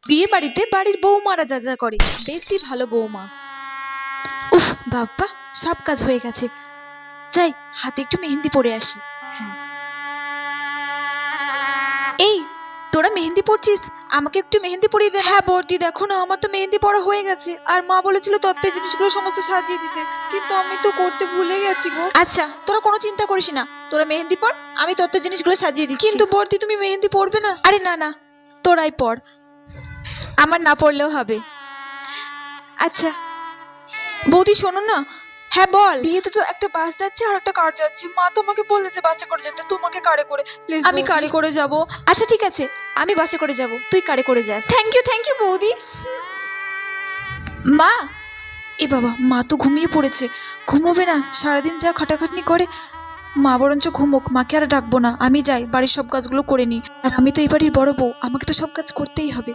বিয়ে বাড়িতে বাড়ির বৌমারা যা যা করে, বেশি ভালো বৌমা। উফ বাবা, সব কাজ হয়ে গেছে। যাই, হাতে একটু মেহেন্দি পরে আসি। হ্যাঁ, এই তোরা মেহেন্দি পরছিস, আমাকে একটু মেহেন্দি পরিয়ে দে। হ্যাঁ বর্দি, দেখো না, আমার তো মেহেন্দি পরা হয়ে গেছে। আর মা বলেছিল তত্ত্বের জিনিসগুলো সমস্ত সাজিয়ে দিতে, কিন্তু আমি তো করতে ভুলে গেছি গো। আচ্ছা, তোরা কোনো চিন্তা করিস না, তোরা মেহেন্দি পর, আমি তত্ত্বের জিনিসগুলো সাজিয়ে দিচ্ছি। কিন্তু বর্দি, তুমি মেহেন্দি পরবে না? আরে না না, তোরাই পর, আমার না পড়লেও হবে। আচ্ছা বৌদি, শোনো না। হ্যাঁ বল। বিয়েতে তো একটা বাস যাচ্ছে আর একটা কার যাচ্ছে। মা তোমাকে বললে যে বাসে করে যেতে, তোমাকে কারে করে প্লিজ। আমি কারে করে যাব। আচ্ছা ঠিক আছে, আমি বাসে করে যাব, তুই কারে করে যাস। থ্যাংক ইউ বৌদি। মা, এ বাবা, মা তো ঘুমিয়ে পড়েছে। ঘুমোবে না? সারাদিন যা খাটাখাটনি করে। মা বরঞ্চ ঘুমোক, মাকে আর ডাকবো না। আমি যাই, বাড়ির সব কাজগুলো করে নিই। আর আমি তো এই বাড়ির বড় বউ, আমাকে তো সব কাজ করতেই হবে।